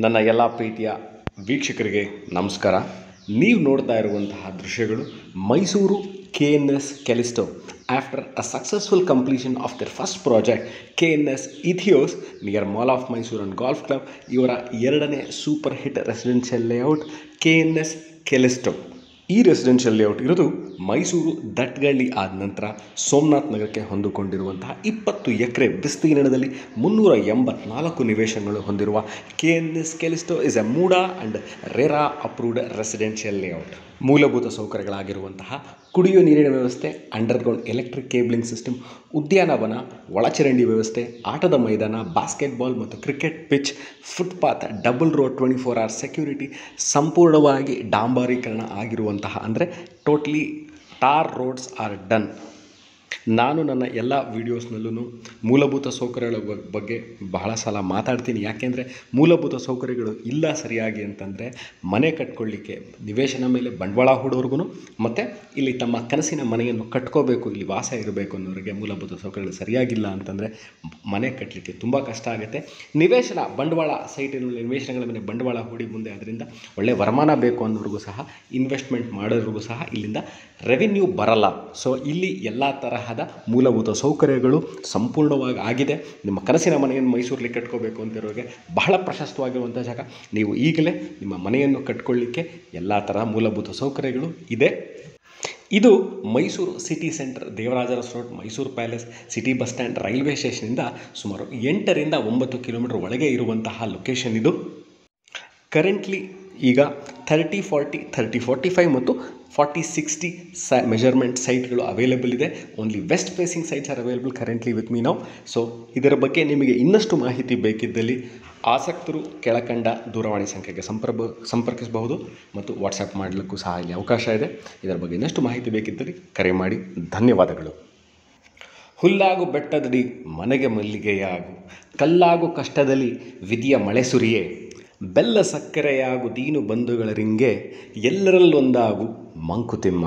ನನ್ನ ಎಲ್ಲ ಪ್ರೀತಿಯ ವೀಕ್ಷಕರಿಗೆ ನಮಸ್ಕಾರ. ನೀವು ನೋಡ್ತಾ ಇರುವಂತಹ ದೃಶ್ಯಗಳು Mysuru KNS Callisto. After a successful completion of their first project, KNS Ethos near Mall of Mysore and Golf Club, ಇವರ ಎರಡನೇ super hit residential layout KNS Callisto. ಈ ರೆಸಿಡೆನ್ಷಿಯಲ್ ಲೇಔಟ್ ಇರೋದು ಮೈಸೂರು ದಟ್ಗಳ್ಳಿ ಆದ ನಂತರ ಸೋಮನಾಥ್ ನಗರಕ್ಕೆ ಹೊಂದಿಕೊಂಡಿರುವಂತಹ 20 ಎಕರೆ ವಿಸ್ತೀರ್ಣದಲ್ಲಿ 384 ನಿವೇಶನಗಳು ಹೊಂದಿರುವ KNS Callisto is A MUDA and RERA approved residential layout. ಮೂಲಭೂತ ಸೌಕರ್ಯಗಳಾಗಿರುವಂತಹ ಕುಡಿಯುವ ನೀರಿನ ವ್ಯವಸ್ಥೆ, ಅಂಡರ್ಗ್ರೌಂಡ್ ಎಲೆಕ್ಟ್ರಿಕ್ ಕೇಬಲಿಂಗ್ ಸಿಸ್ಟಮ್, ಉದ್ಯಾನವನ, ಒಳಚರಂಡಿ ವ್ಯವಸ್ಥೆ, ಆಟದ ಮೈದಾನ, ಬಾಸ್ಕೆಟ್ಬಾಲ್ ಮತ್ತು cricket pitch, footpath, double road, 24 hours security, ಸಂಪೂರ್ಣವಾಗಿ ಡಾಂಬರೀಕರಣ ಆಗಿರುವಂತಹ ಅಂದರೆ totally tar roads are done. ನಾನು ನನ್ನ ಎಲ್ಲ ವೀಡಿಯೋಸ್ನಲ್ಲೂ ಮೂಲಭೂತ ಸೌಕರ್ಯಗಳ ಬಗ್ಗೆ ಬಹಳ ಸಲ ಮಾತಾಡ್ತೀನಿ. ಯಾಕೆಂದರೆ ಮೂಲಭೂತ ಸೌಕರ್ಯಗಳು ಇಲ್ಲ ಸರಿಯಾಗಿ ಅಂತಂದರೆ ಮನೆ ಕಟ್ಕೊಳ್ಳಿಕ್ಕೆ, ನಿವೇಶನ ಮೇಲೆ ಬಂಡವಾಳ ಹೂಡೋರ್ಗು ಮತ್ತು ಇಲ್ಲಿ ತಮ್ಮ ಕನಸಿನ ಮನೆಯನ್ನು ಕಟ್ಕೋಬೇಕು, ಇಲ್ಲಿ ವಾಸ ಇರಬೇಕು ಅನ್ನೋರಿಗೆ ಮೂಲಭೂತ ಸೌಕರ್ಯಗಳು ಸರಿಯಾಗಿಲ್ಲ ಅಂತಂದರೆ ಮನೆ ಕಟ್ಟಲಿಕ್ಕೆ ತುಂಬ ಕಷ್ಟ ಆಗುತ್ತೆ. ನಿವೇಶನ ಬಂಡವಾಳ ನಿವೇಶನಗಳ ಮೇಲೆ ಬಂಡವಾಳ ಹೂಡಿ ಮುಂದೆ ಅದರಿಂದ ಒಳ್ಳೆಯ ವರಮಾನ ಬೇಕು ಅನ್ನೋರಿಗೂ ಸಹ, ಇನ್ವೆಸ್ಟ್ಮೆಂಟ್ ಮಾಡೋರಿಗೂ ಸಹ ಇಲ್ಲಿಂದ ರೆವಿನ್ಯೂ ಬರಲ್ಲ. ಸೊ ಇಲ್ಲಿ ಎಲ್ಲ ತರಹದ ಮೂಲಭೂತ ಸೌಕರ್ಯಗಳು ಸಂಪೂರ್ಣವಾಗಿ ಆಗಿದೆ. ನಿಮ್ಮ ಕನಸಿನ ಮನೆಯನ್ನು ಮೈಸೂರಲ್ಲಿ ಕಟ್ಕೋಬೇಕು ಅಂತಿರೋರಿಗೆ ಬಹಳ ಪ್ರಶಸ್ತವಾಗಿರುವಂಥ ಜಾಗ. ನೀವು ಈಗಲೇ ನಿಮ್ಮ ಮನೆಯನ್ನು ಕಟ್ಕೊಳ್ಳಿಕ್ಕೆ ಎಲ್ಲ ಥರ ಮೂಲಭೂತ ಸೌಕರ್ಯಗಳು ಇದೆ. ಇದು ಮೈಸೂರು ಸಿಟಿ ಸೆಂಟರ್, ದೇವರಾಜರ road, Mysuru palace, city bus stand, railway ಸ್ಟೇಷನಿಂದ ಸುಮಾರು 8 ರಿಂದ 9 ಕಿಲೋಮೀಟರ್ ಒಳಗೆ ಇರುವಂತಹ ಲೊಕೇಶನ್ ಇದು. ಕರೆಂಟ್ಲಿ ಈಗ 30-40, 30-45 ಮತ್ತು 40-60 ಮೆಜರ್ಮೆಂಟ್ ಸೈಟ್ಗಳು ಅವೈಲೇಬಲ್ ಇದೆ. Only west facing sites are available currently with me now. So ಇದರ ಬಗ್ಗೆ ನಿಮಗೆ ಇನ್ನಷ್ಟು ಮಾಹಿತಿ ಬೇಕಿದ್ದಲ್ಲಿ ಆಸಕ್ತರು ಕೆಳಕಂಡ ದೂರವಾಣಿ ಸಂಖ್ಯೆಗೆ ಸಂಪರ್ಕಿಸಬಹುದು ಮತ್ತು ವಾಟ್ಸಪ್ ಮಾಡಲಿಕ್ಕೂ ಸಹ ಇಲ್ಲಿ ಅವಕಾಶ ಇದೆ. ಇದರ ಬಗ್ಗೆ ಇನ್ನಷ್ಟು ಮಾಹಿತಿ ಬೇಕಿದ್ದಲ್ಲಿ ಕರೆ ಮಾಡಿ. ಧನ್ಯವಾದಗಳು. ಹುಲ್ಲಾಗು ಬೆಟ್ಟದಡಿ ಮನೆಗೆ ಮಲ್ಲಿಗೆಯಾಗು, ಕಲ್ಲಾಗು ಕಷ್ಟದಲ್ಲಿ ವಿಧಿಯ ಮಳೆ ಸುರಿಯೇ, ಬೆಲ್ಲ ಸಕ್ಕರೆಯಾಗು ದೀನು ಬಂಧುಗಳ ರಿಂಗೆ, ಎಲ್ಲರಲ್ಲೊಂದಾಗು ಮಂಕುತಿಮ್ಮ.